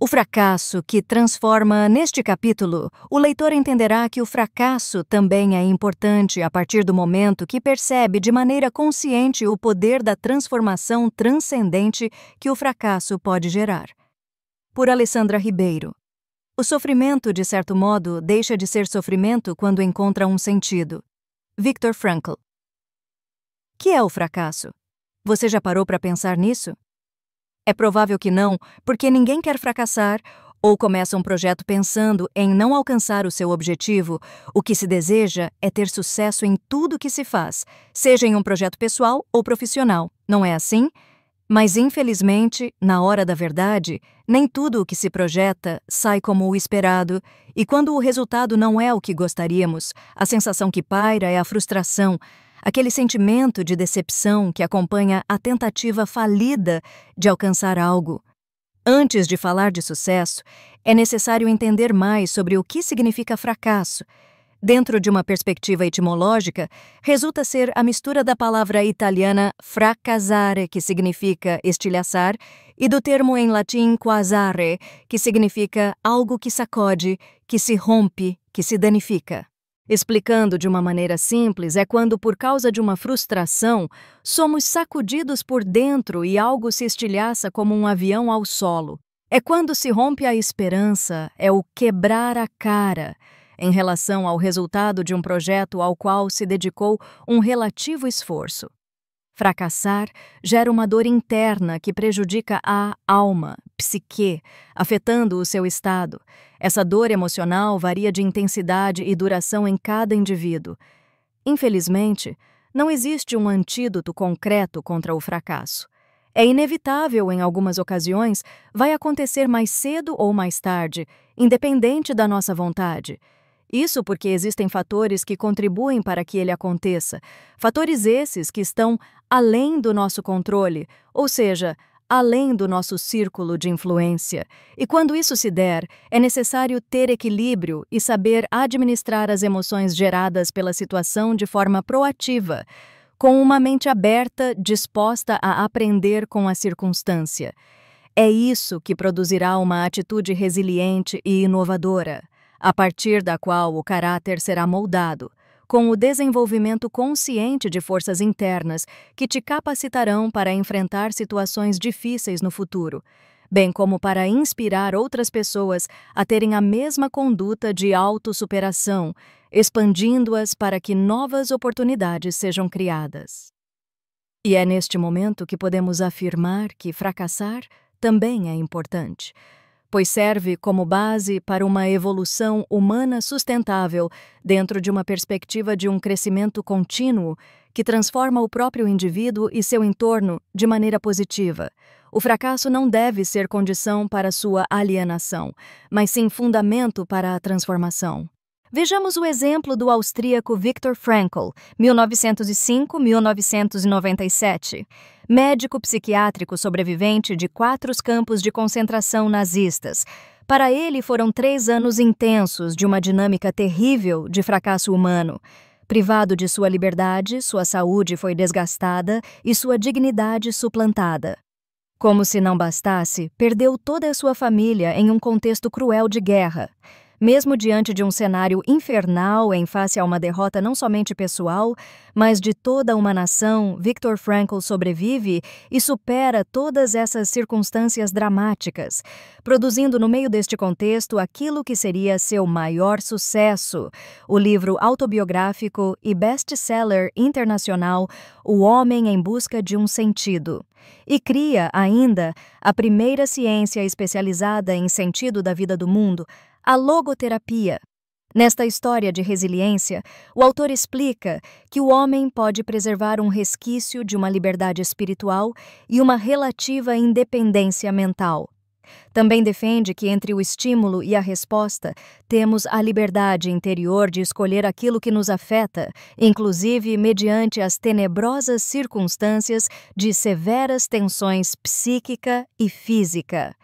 O fracasso que transforma neste capítulo, o leitor entenderá que o fracasso também é importante a partir do momento que percebe de maneira consciente o poder da transformação transcendente que o fracasso pode gerar. Por Alessandra Ribeiro. O sofrimento, de certo modo, deixa de ser sofrimento quando encontra um sentido. Viktor Frankl. Que é o fracasso? Você já parou para pensar nisso? É provável que não, porque ninguém quer fracassar ou começa um projeto pensando em não alcançar o seu objetivo. O que se deseja é ter sucesso em tudo que se faz, seja em um projeto pessoal ou profissional, não é assim? Mas, infelizmente, na hora da verdade, nem tudo o que se projeta sai como o esperado, e quando o resultado não é o que gostaríamos, a sensação que paira é a frustração, aquele sentimento de decepção que acompanha a tentativa falida de alcançar algo. Antes de falar de sucesso, é necessário entender mais sobre o que significa fracasso. Dentro de uma perspectiva etimológica, resulta ser a mistura da palavra italiana fracassare, que significa estilhaçar, e do termo em latim quasare, que significa algo que sacode, que se rompe, que se danifica. Explicando de uma maneira simples, é quando, por causa de uma frustração, somos sacudidos por dentro e algo se estilhaça como um avião ao solo. É quando se rompe a esperança, é o quebrar a cara, em relação ao resultado de um projeto ao qual se dedicou um relativo esforço. Fracassar gera uma dor interna que prejudica a alma, psique, afetando o seu estado. Essa dor emocional varia de intensidade e duração em cada indivíduo. Infelizmente, não existe um antídoto concreto contra o fracasso. É inevitável, em algumas ocasiões, vai acontecer mais cedo ou mais tarde, independente da nossa vontade. Isso porque existem fatores que contribuem para que ele aconteça, fatores esses que estão além do nosso controle, ou seja, além do nosso círculo de influência. E quando isso se der, é necessário ter equilíbrio e saber administrar as emoções geradas pela situação de forma proativa, com uma mente aberta, disposta a aprender com a circunstância. É isso que produzirá uma atitude resiliente e inovadora, a partir da qual o caráter será moldado, com o desenvolvimento consciente de forças internas que te capacitarão para enfrentar situações difíceis no futuro, bem como para inspirar outras pessoas a terem a mesma conduta de autossuperação, expandindo-as para que novas oportunidades sejam criadas. E é neste momento que podemos afirmar que fracassar também é importante, pois serve como base para uma evolução humana sustentável dentro de uma perspectiva de um crescimento contínuo que transforma o próprio indivíduo e seu entorno de maneira positiva. O fracasso não deve ser condição para sua alienação, mas sim fundamento para a transformação. Vejamos o exemplo do austríaco Viktor Frankl, 1905-1997. Médico psiquiátrico sobrevivente de 4 campos de concentração nazistas. Para ele foram 3 anos intensos de uma dinâmica terrível de fracasso humano. Privado de sua liberdade, sua saúde foi desgastada e sua dignidade suplantada. Como se não bastasse, perdeu toda a sua família em um contexto cruel de guerra. Mesmo diante de um cenário infernal em face a uma derrota não somente pessoal, mas de toda uma nação, Viktor Frankl sobrevive e supera todas essas circunstâncias dramáticas, produzindo no meio deste contexto aquilo que seria seu maior sucesso, o livro autobiográfico e best-seller internacional O Homem em Busca de um Sentido. E cria, ainda, a primeira ciência especializada em sentido da vida do mundo, a logoterapia. Nesta história de resiliência, o autor explica que o homem pode preservar um resquício de uma liberdade espiritual e uma relativa independência mental. Também defende que entre o estímulo e a resposta temos a liberdade interior de escolher aquilo que nos afeta, inclusive mediante as tenebrosas circunstâncias de severas tensões psíquica e física.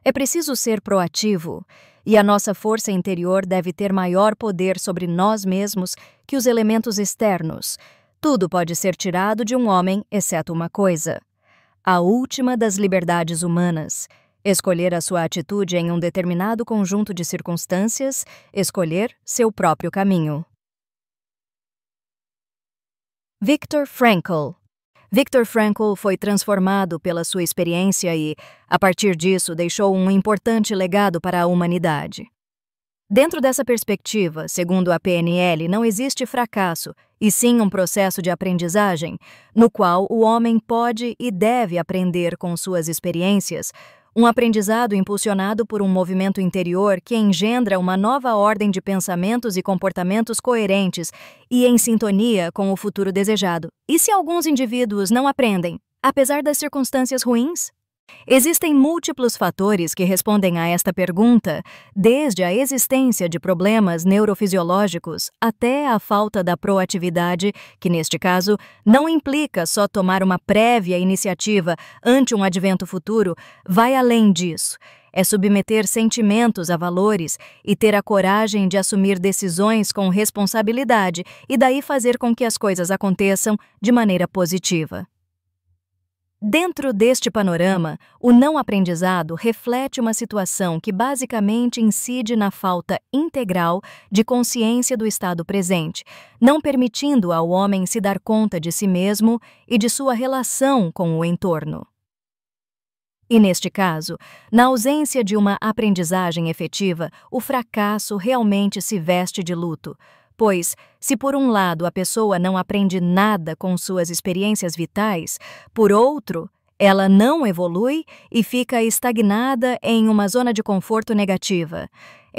É preciso ser proativo, e a nossa força interior deve ter maior poder sobre nós mesmos que os elementos externos. Tudo pode ser tirado de um homem, exceto uma coisa: a última das liberdades humanas. Escolher a sua atitude em um determinado conjunto de circunstâncias, escolher seu próprio caminho. Viktor Frankl. Viktor Frankl foi transformado pela sua experiência e, a partir disso, deixou um importante legado para a humanidade. Dentro dessa perspectiva, segundo a PNL, não existe fracasso, e sim um processo de aprendizagem, no qual o homem pode e deve aprender com suas experiências, um aprendizado impulsionado por um movimento interior que engendra uma nova ordem de pensamentos e comportamentos coerentes e em sintonia com o futuro desejado. E se alguns indivíduos não aprendem, apesar das circunstâncias ruins? Existem múltiplos fatores que respondem a esta pergunta, desde a existência de problemas neurofisiológicos até a falta da proatividade, que neste caso não implica só tomar uma prévia iniciativa ante um advento futuro, vai além disso. É submeter sentimentos a valores e ter a coragem de assumir decisões com responsabilidade e daí fazer com que as coisas aconteçam de maneira positiva. Dentro deste panorama, o não aprendizado reflete uma situação que basicamente incide na falta integral de consciência do estado presente, não permitindo ao homem se dar conta de si mesmo e de sua relação com o entorno. E neste caso, na ausência de uma aprendizagem efetiva, o fracasso realmente se veste de luto. Pois, se por um lado a pessoa não aprende nada com suas experiências vitais, por outro, ela não evolui e fica estagnada em uma zona de conforto negativa.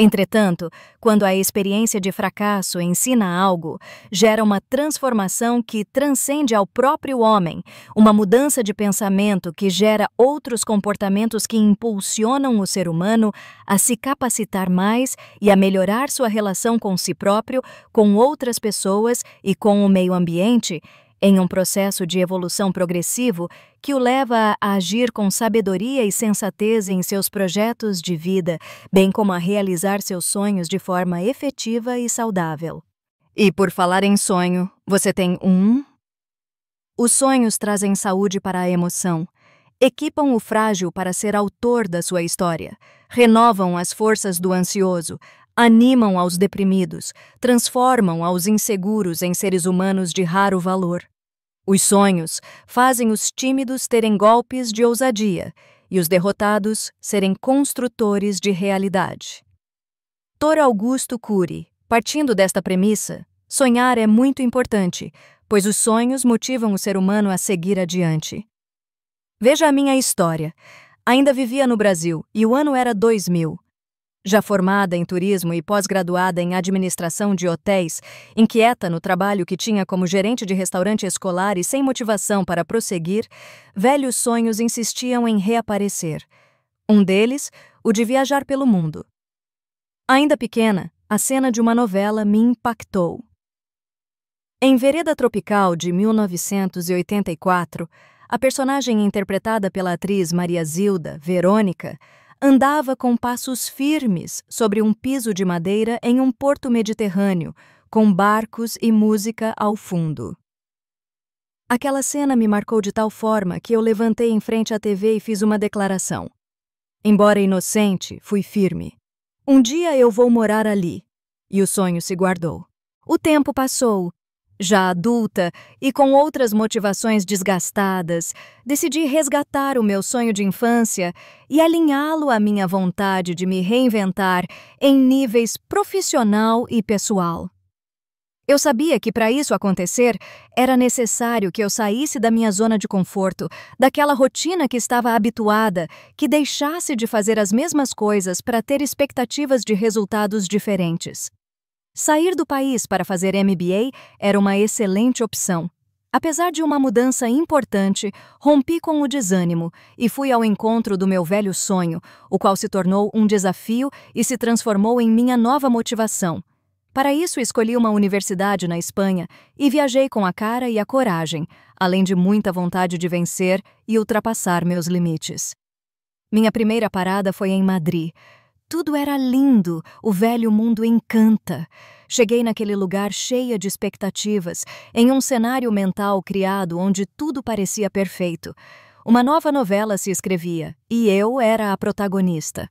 Entretanto, quando a experiência de fracasso ensina algo, gera uma transformação que transcende ao próprio homem, uma mudança de pensamento que gera outros comportamentos que impulsionam o ser humano a se capacitar mais e a melhorar sua relação com si próprio, com outras pessoas e com o meio ambiente, em um processo de evolução progressivo que o leva a agir com sabedoria e sensatez em seus projetos de vida, bem como a realizar seus sonhos de forma efetiva e saudável. E por falar em sonho, você tem um? Os sonhos trazem saúde para a emoção, equipam o frágil para ser autor da sua história, renovam as forças do ansioso, animam aos deprimidos, transformam aos inseguros em seres humanos de raro valor. Os sonhos fazem os tímidos terem golpes de ousadia e os derrotados serem construtores de realidade. Tor Augusto Cury, partindo desta premissa, sonhar é muito importante, pois os sonhos motivam o ser humano a seguir adiante. Veja a minha história. Ainda vivia no Brasil e o ano era 2000. Já formada em turismo e pós-graduada em administração de hotéis, inquieta no trabalho que tinha como gerente de restaurante escolar e sem motivação para prosseguir, velhos sonhos insistiam em reaparecer. Um deles, o de viajar pelo mundo. Ainda pequena, a cena de uma novela me impactou. Em Vereda Tropical, de 1984, a personagem interpretada pela atriz Maria Zilda, Verônica, andava com passos firmes sobre um piso de madeira em um porto mediterrâneo, com barcos e música ao fundo. Aquela cena me marcou de tal forma que eu levantei em frente à TV e fiz uma declaração. Embora inocente, fui firme. Um dia eu vou morar ali. E o sonho se guardou. O tempo passou. Já adulta e com outras motivações desgastadas, decidi resgatar o meu sonho de infância e alinhá-lo à minha vontade de me reinventar em níveis profissional e pessoal. Eu sabia que para isso acontecer, era necessário que eu saísse da minha zona de conforto, daquela rotina que estava habituada, que deixasse de fazer as mesmas coisas para ter expectativas de resultados diferentes. Sair do país para fazer MBA era uma excelente opção. Apesar de uma mudança importante, rompi com o desânimo e fui ao encontro do meu velho sonho, o qual se tornou um desafio e se transformou em minha nova motivação. Para isso, escolhi uma universidade na Espanha e viajei com a cara e a coragem, além de muita vontade de vencer e ultrapassar meus limites. Minha primeira parada foi em Madrid. Tudo era lindo, o velho mundo encanta. Cheguei naquele lugar cheia de expectativas, em um cenário mental criado onde tudo parecia perfeito. Uma nova novela se escrevia, e eu era a protagonista.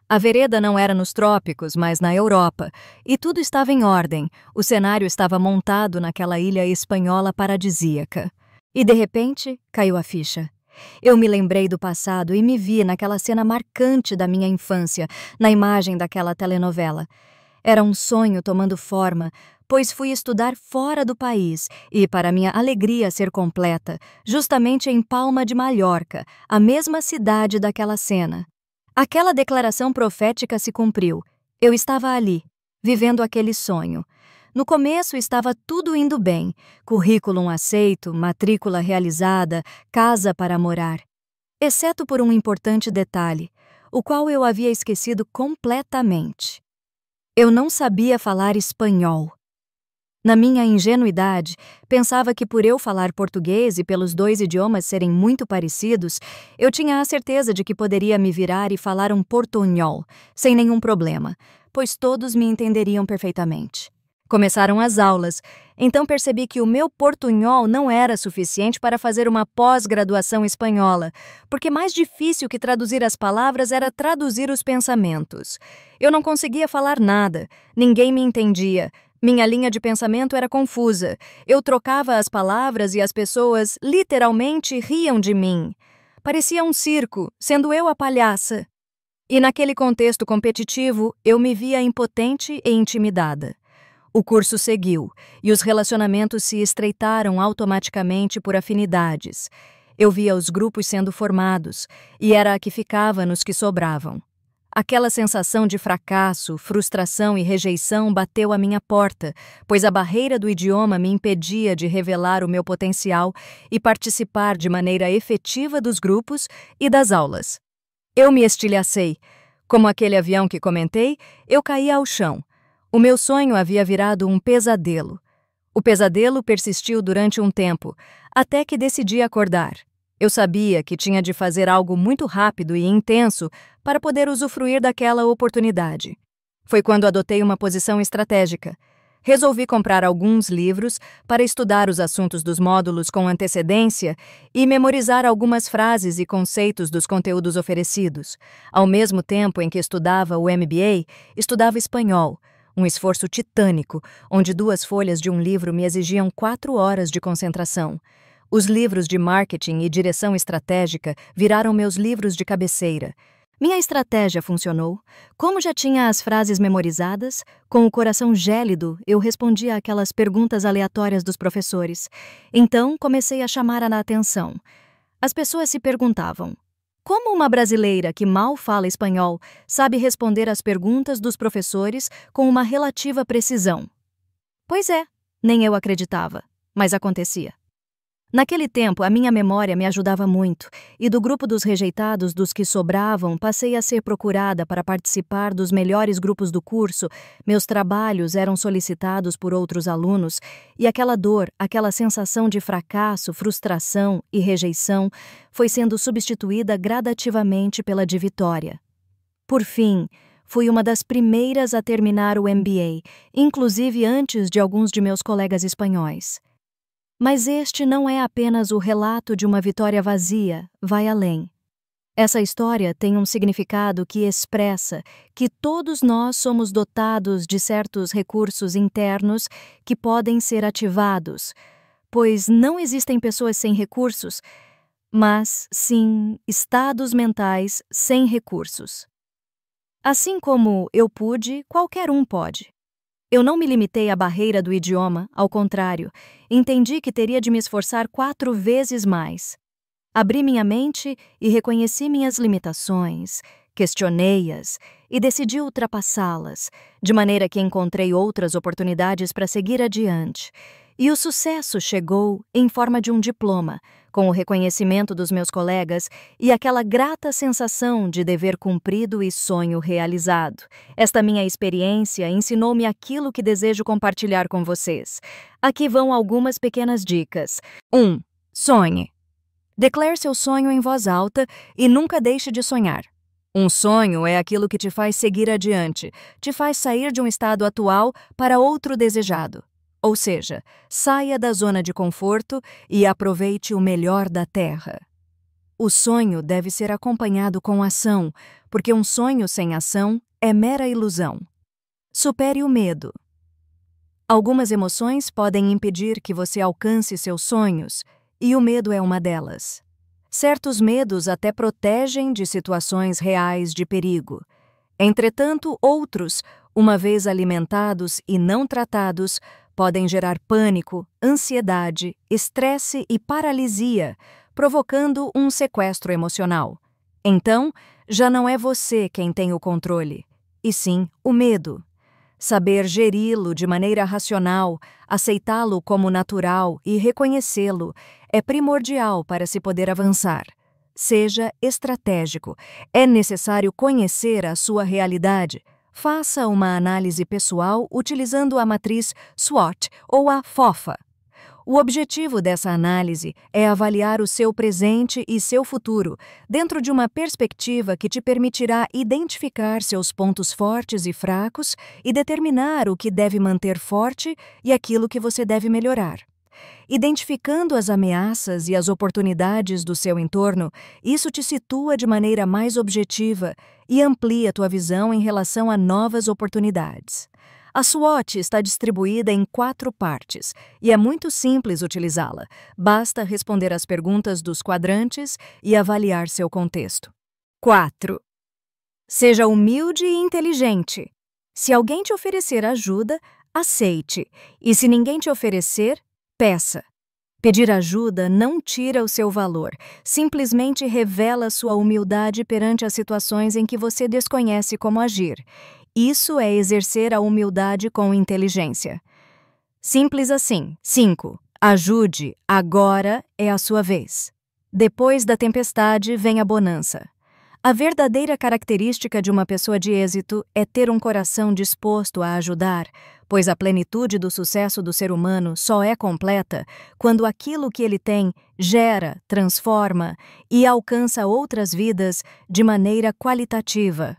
A vereda não era nos trópicos, mas na Europa, e tudo estava em ordem. O cenário estava montado naquela ilha espanhola paradisíaca. E, de repente, caiu a ficha. Eu me lembrei do passado e me vi naquela cena marcante da minha infância, na imagem daquela telenovela. Era um sonho tomando forma, pois fui estudar fora do país e, para minha alegria ser completa, justamente em Palma de Mallorca, a mesma cidade daquela cena. Aquela declaração profética se cumpriu. Eu estava ali, vivendo aquele sonho. No começo estava tudo indo bem, currículo aceito, matrícula realizada, casa para morar. Exceto por um importante detalhe, o qual eu havia esquecido completamente. Eu não sabia falar espanhol. Na minha ingenuidade, pensava que por eu falar português e pelos dois idiomas serem muito parecidos, eu tinha a certeza de que poderia me virar e falar um portunhol, sem nenhum problema, pois todos me entenderiam perfeitamente. Começaram as aulas, então percebi que o meu portunhol não era suficiente para fazer uma pós-graduação espanhola, porque mais difícil que traduzir as palavras era traduzir os pensamentos. Eu não conseguia falar nada, ninguém me entendia, minha linha de pensamento era confusa, eu trocava as palavras e as pessoas literalmente riam de mim. Parecia um circo, sendo eu a palhaça. E naquele contexto competitivo, eu me via impotente e intimidada. O curso seguiu, e os relacionamentos se estreitaram automaticamente por afinidades. Eu via os grupos sendo formados, e era a que ficava nos que sobravam. Aquela sensação de fracasso, frustração e rejeição bateu à minha porta, pois a barreira do idioma me impedia de revelar o meu potencial e participar de maneira efetiva dos grupos e das aulas. Eu me estilhacei. Como aquele avião que comentei, eu caí ao chão. O meu sonho havia virado um pesadelo. O pesadelo persistiu durante um tempo, até que decidi acordar. Eu sabia que tinha de fazer algo muito rápido e intenso para poder usufruir daquela oportunidade. Foi quando adotei uma posição estratégica. Resolvi comprar alguns livros para estudar os assuntos dos módulos com antecedência e memorizar algumas frases e conceitos dos conteúdos oferecidos. Ao mesmo tempo em que estudava o MBA, estudava espanhol. Um esforço titânico, onde 2 folhas de um livro me exigiam 4 horas de concentração. Os livros de marketing e direção estratégica viraram meus livros de cabeceira. Minha estratégia funcionou. Como já tinha as frases memorizadas, com o coração gélido, eu respondia àquelas perguntas aleatórias dos professores. Então, comecei a chamar a atenção. As pessoas se perguntavam: como uma brasileira que mal fala espanhol sabe responder às perguntas dos professores com uma relativa precisão? Pois é, nem eu acreditava, mas acontecia. Naquele tempo, a minha memória me ajudava muito, e do grupo dos rejeitados dos que sobravam, passei a ser procurada para participar dos melhores grupos do curso, meus trabalhos eram solicitados por outros alunos, e aquela dor, aquela sensação de fracasso, frustração e rejeição foi sendo substituída gradativamente pela de vitória. Por fim, fui uma das primeiras a terminar o MBA, inclusive antes de alguns de meus colegas espanhóis. Mas este não é apenas o relato de uma vitória vazia, vai além. Essa história tem um significado que expressa que todos nós somos dotados de certos recursos internos que podem ser ativados, pois não existem pessoas sem recursos, mas, sim, estados mentais sem recursos. Assim como eu pude, qualquer um pode. Eu não me limitei à barreira do idioma, ao contrário, entendi que teria de me esforçar 4 vezes mais. Abri minha mente e reconheci minhas limitações, questionei-as e decidi ultrapassá-las, de maneira que encontrei outras oportunidades para seguir adiante. E o sucesso chegou em forma de um diploma, com o reconhecimento dos meus colegas e aquela grata sensação de dever cumprido e sonho realizado. Esta minha experiência ensinou-me aquilo que desejo compartilhar com vocês. Aqui vão algumas pequenas dicas. 1. Sonhe. Declare seu sonho em voz alta e nunca deixe de sonhar. Um sonho é aquilo que te faz seguir adiante, te faz sair de um estado atual para outro desejado. Ou seja, saia da zona de conforto e aproveite o melhor da terra. O sonho deve ser acompanhado com ação, porque um sonho sem ação é mera ilusão. Supere o medo. Algumas emoções podem impedir que você alcance seus sonhos, e o medo é uma delas. Certos medos até protegem de situações reais de perigo. Entretanto, outros, uma vez alimentados e não tratados, podem gerar pânico, ansiedade, estresse e paralisia, provocando um sequestro emocional. Então, já não é você quem tem o controle, e sim o medo. Saber geri-lo de maneira racional, aceitá-lo como natural e reconhecê-lo é primordial para se poder avançar. Seja estratégico. É necessário conhecer a sua realidade. Faça uma análise pessoal utilizando a matriz SWOT ou a FOFA. O objetivo dessa análise é avaliar o seu presente e seu futuro, dentro de uma perspectiva que te permitirá identificar seus pontos fortes e fracos e determinar o que deve manter forte e aquilo que você deve melhorar. Identificando as ameaças e as oportunidades do seu entorno, isso te situa de maneira mais objetiva e amplia tua visão em relação a novas oportunidades. A SWOT está distribuída em 4 partes e é muito simples utilizá-la. Basta responder às perguntas dos quadrantes e avaliar seu contexto. 4. Seja humilde e inteligente. Se alguém te oferecer ajuda, aceite, e se ninguém te oferecer, peça. Pedir ajuda não tira o seu valor, simplesmente revela sua humildade perante as situações em que você desconhece como agir. Isso é exercer a humildade com inteligência. Simples assim. 5. Ajude, agora é a sua vez. Depois da tempestade vem a bonança. A verdadeira característica de uma pessoa de êxito é ter um coração disposto a ajudar, pois a plenitude do sucesso do ser humano só é completa quando aquilo que ele tem gera, transforma e alcança outras vidas de maneira qualitativa.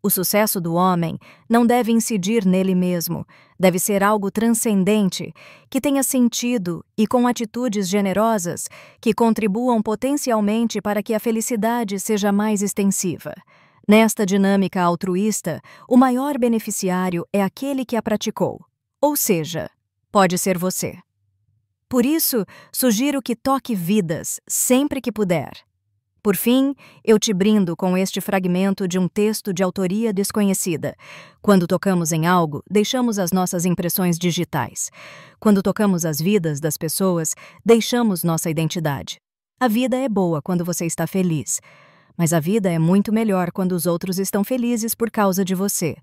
O sucesso do homem não deve incidir nele mesmo, deve ser algo transcendente, que tenha sentido e com atitudes generosas que contribuam potencialmente para que a felicidade seja mais extensiva. Nesta dinâmica altruísta, o maior beneficiário é aquele que a praticou, ou seja, pode ser você. Por isso, sugiro que toque vidas sempre que puder. Por fim, eu te brindo com este fragmento de um texto de autoria desconhecida. Quando tocamos em algo, deixamos as nossas impressões digitais. Quando tocamos as vidas das pessoas, deixamos nossa identidade. A vida é boa quando você está feliz, mas a vida é muito melhor quando os outros estão felizes por causa de você.